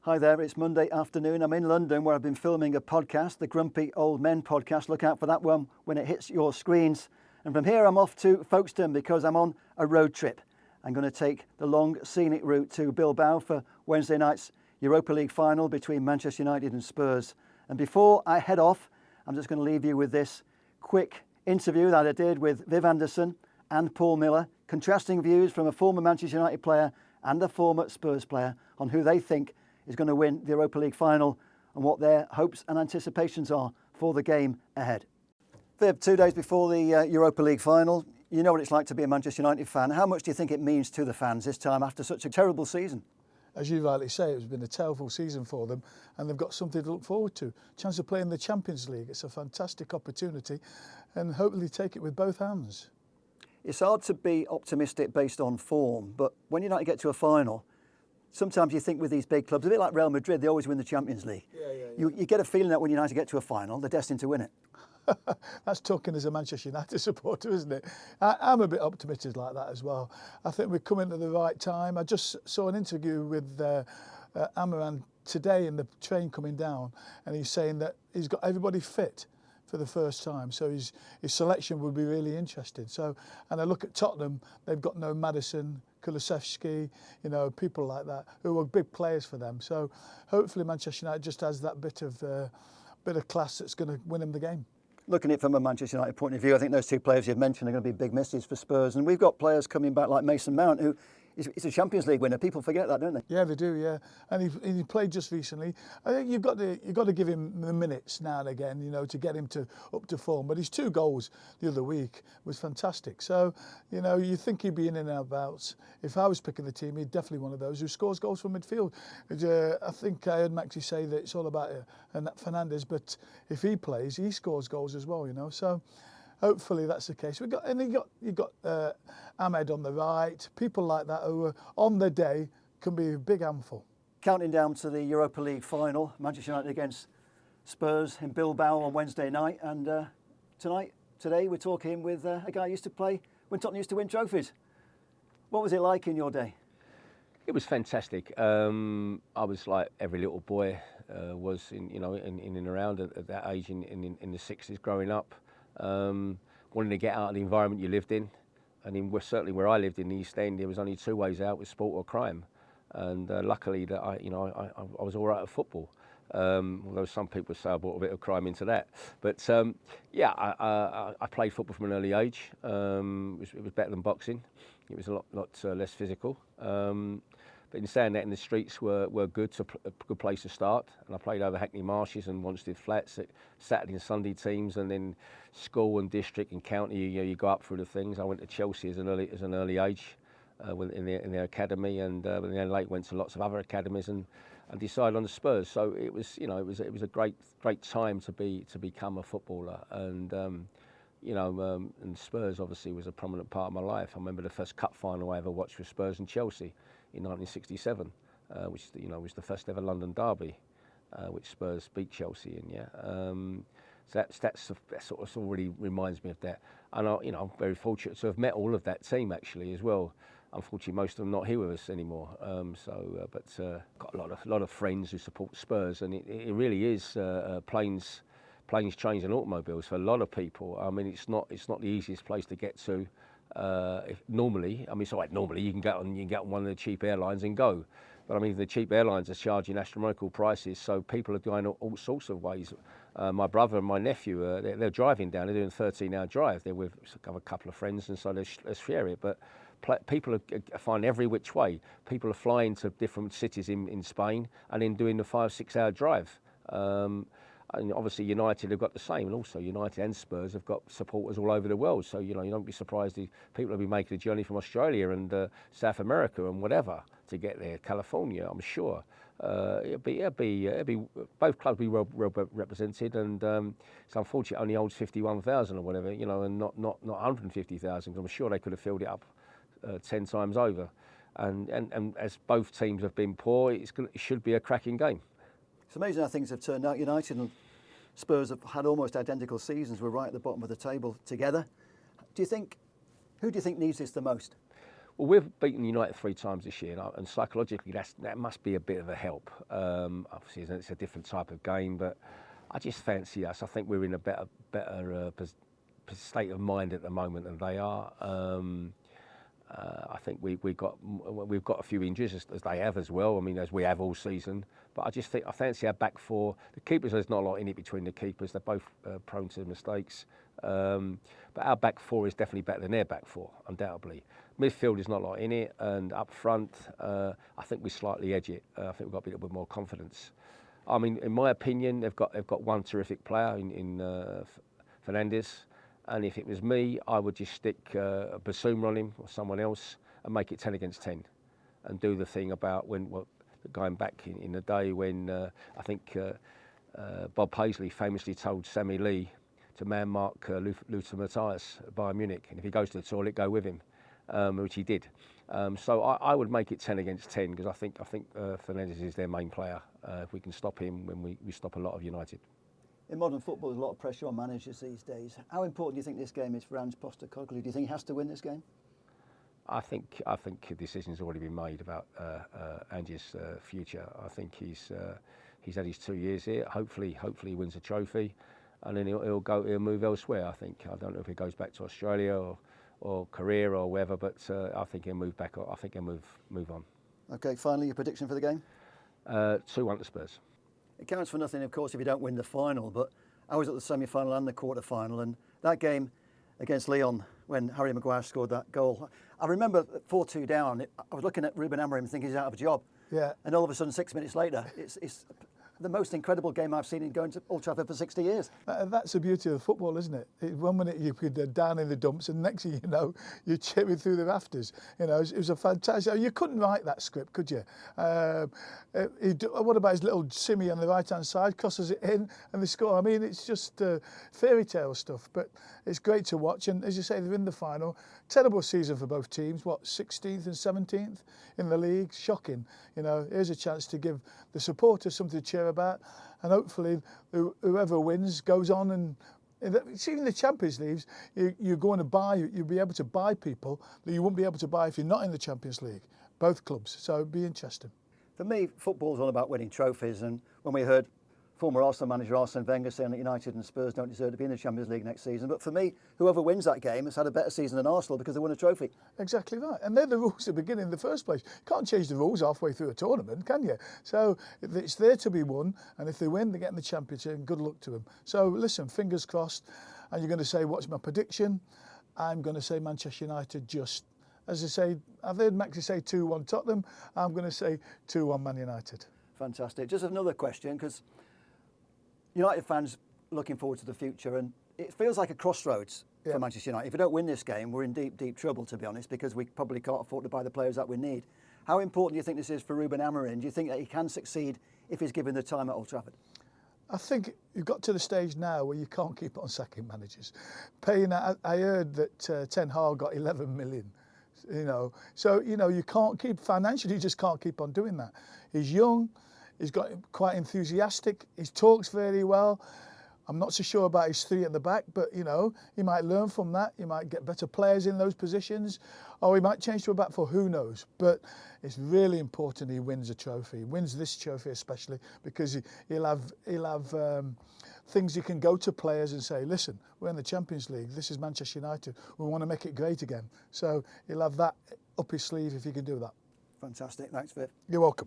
Hi there, it's Monday afternoon. I'm in London where I've been filming a podcast, the Grumpy Old Men podcast. Look out for that one when it hits your screens. And from here I'm off to Folkestone because I'm on a road trip. I'm going to take the long scenic route to Bilbao for Wednesday night's Europa League Final between Manchester United and Spurs. And before I head off, I'm just going to leave you with this quick interview that I did with Viv Anderson and Paul Miller, contrasting views from a former Manchester United player and a former Spurs player on who they think is going to win the Europa League Final and what their hopes and anticipations are for the game ahead. Viv, 2 days before the Europa League Final, you know what it's like to be a Manchester United fan. How much do you think it means to the fans this time after such a terrible season? As you rightly say, it's been a terrible season for them and they've got something to look forward to. Chance of playing the Champions League. It's a fantastic opportunity and hopefully take it with both hands. It's hard to be optimistic based on form, but when United get to a final, sometimes you think with these big clubs, a bit like Real Madrid, they always win the Champions League. You get a feeling that when United get to a final, they're destined to win it. That's talking as a Manchester United supporter, isn't it? I'm a bit optimistic like that as well. I think we're coming at the right time. I just saw an interview with Amaran today in the train coming down, and he's saying that he's got everybody fit for the first time, so his selection will be really interesting. So, and I look at Tottenham, they've got no Maddison, Kulusevski, people like that who are big players for them. So hopefully Manchester United just has that bit of class that's going to win them the game. Looking at it from a Manchester United point of view, I think those two players you've mentioned are going to be big misses for Spurs, and we've got players coming back like Mason Mount, who is a Champions League winner. People forget that, don't they? Yeah, they do. Yeah, and he played just recently. I think you've got to give him the minutes now and again, to get him up to form. But his 2 goals the other week was fantastic. So you think he'd be in and out. If I was picking the team, he'd definitely one of those who scores goals from midfield. I think I heard Maxi say that it's all about Fernandes, but if he plays, he scores goals as well. So. Hopefully that's the case. You've got Ahmed on the right, people like that who are on the day can be a big handful. Counting down to the Europa League Final, Manchester United against Spurs in Bilbao on Wednesday night, and today we're talking with a guy who used to play when Tottenham used to win trophies. What was it like in your day? It was fantastic. I was like every little boy was in and around at that age in the 60s growing up. Wanting to get out of the environment you lived in, and certainly where I lived in the East End, there was only 2 ways out: with sport or crime. And luckily that I was all right at football. Although some people say I brought a bit of crime into that. But I played football from an early age. It was better than boxing. It was a lot less physical. But in saying that, in the streets were good, a good place to start. And I played over Hackney Marshes and Wanstead Flats at Saturday and Sunday teams, and then school and district and county. You go up through the things. I went to Chelsea as an early age, in their academy, and then late went to lots of other academies and decided on the Spurs. So it was a great time to become a footballer, and and Spurs obviously was a prominent part of my life. I remember the first cup final I ever watched was Spurs and Chelsea in 1967, which was the first ever London derby, which Spurs beat Chelsea in. So that sort of really reminds me of that. And I'm very fortunate to have met all of that team actually as well. Unfortunately, most of them not here with us anymore. But got a lot of friends who support Spurs, and it really is planes, trains, and automobiles for a lot of people. I mean, it's not the easiest place to get to. Normally you can get on one of the cheap airlines and go, but I mean the cheap airlines are charging astronomical prices, so people are going all sorts of ways. My brother and my nephew, they're driving down. They're doing a 13-hour drive. They're with a couple of friends, and so let's share it. But people are finding every which way. People are flying to different cities in Spain and then doing the 5-6 hour drive. And obviously United have got the same, and also United and Spurs have got supporters all over the world. So you don't be surprised if people will be making a journey from Australia and South America and whatever to get there. California, I'm sure. It'll be both clubs will be well represented, and it's unfortunate only holds 51,000 or whatever, and not 150,000. I'm sure they could have filled it up 10 times over. And as both teams have been poor, it should be a cracking game. It's amazing how things have turned out. United and Spurs have had almost identical seasons. We're right at the bottom of the table together. Who do you think needs this the most? Well, we've beaten United 3 times this year, and psychologically that must be a bit of a help. Obviously, it's a different type of game, but I just fancy us. I think we're in a better state of mind at the moment than they are. I think we've got a few injuries as they have as well. I mean, as we have all season. But I fancy our back four. The keepers, there's not a lot in it between the keepers. They're both prone to mistakes. But our back four is definitely better than their back four, undoubtedly. Midfield is not a lot in it, and up front, I think we slightly edge it. I think we've got a bit more confidence. I mean, in my opinion, they've got one terrific player in Fernandes. And if it was me, I would just stick Basuma on him or someone else and make it 10 against 10, and do the thing about going back in the day when I think Bob Paisley famously told Sammy Lee to man-mark Lothar Matthäus at Bayern Munich, and if he goes to the toilet, go with him, which he did. So I would make it 10 against 10 because I think Fernandes is their main player. If we can stop him, when we stop a lot of United. In modern football, there's a lot of pressure on managers these days. How important do you think this game is for Ange Postecoglou? Do you think he has to win this game? I think a decision's already been made about Ange's future. I think he's had his 2 years here. Hopefully he wins a trophy, and then he'll move elsewhere. I don't know if he goes back to Australia or Korea or wherever, but I think he'll move back. I think he'll move on. Okay, finally, your prediction for the game? 2-1 to Spurs. It counts for nothing, of course, if you don't win the final, but I was at the semi-final and the quarter-final, and that game against Lyon, when Harry Maguire scored that goal, I remember 4-2 down, I was looking at Ruben Amorim thinking he's out of a job. Yeah. And all of a sudden, 6 minutes later, it's the most incredible game I've seen in going to Old Trafford for 60 years. That's the beauty of football, isn't it? 1 minute you're down in the dumps, and next thing you know, you're chipping through the rafters. You know, it was a fantastic. You couldn't write that script, could you? What about his little simmy on the right-hand side? Crosses it in, and they score. I mean, it's just fairy tale stuff. But it's great to watch. And as you say, they're in the final. Terrible season for both teams. What, 16th and 17th in the league? Shocking. You know, here's a chance to give the supporters something to cheer about, and hopefully whoever wins goes on. And see, in the Champions League, you're going to buy. You'll be able to buy people that you won't be able to buy if you're not in the Champions League. Both clubs. So it'd be interesting. For me, football's all about winning trophies, and when we heard former Arsenal manager Arsene Wenger saying that United and Spurs don't deserve to be in the Champions League next season, but for me, whoever wins that game has had a better season than Arsenal because they won a trophy. Exactly right, and they're the rules to begin in the first place. You can't change the rules halfway through a tournament, can you? So it's there to be won, and if they win, they get in the championship, and good luck to them. So listen, fingers crossed, and you're going to say, what's my prediction? I'm going to say Manchester United just. As I say, I've heard Maxi say 2-1 Tottenham. I'm going to say 2-1 Man United. Fantastic. Just another question, because United fans looking forward to the future, and it feels like a crossroads for Manchester United. If we don't win this game, we're in deep, deep trouble, to be honest, because we probably can't afford to buy the players that we need. How important do you think this is for Ruben Amorim? Do you think that he can succeed if he's given the time at Old Trafford? I think you've got to the stage now where you can't keep on sacking managers. I heard that Ten Hag got 11 million. You know, so you can't keep financially. You just can't keep on doing that. He's young. He's got quite enthusiastic. He talks very well. I'm not so sure about his 3 at the back, but he might learn from that. He might get better players in those positions, or he might change to a back 4. Who knows? But it's really important he wins a trophy. He wins this trophy especially because he'll have things you can go to players and say, listen, we're in the Champions League. This is Manchester United. We want to make it great again. So he'll have that up his sleeve if he can do that. Fantastic. Thanks, Viv. You're welcome.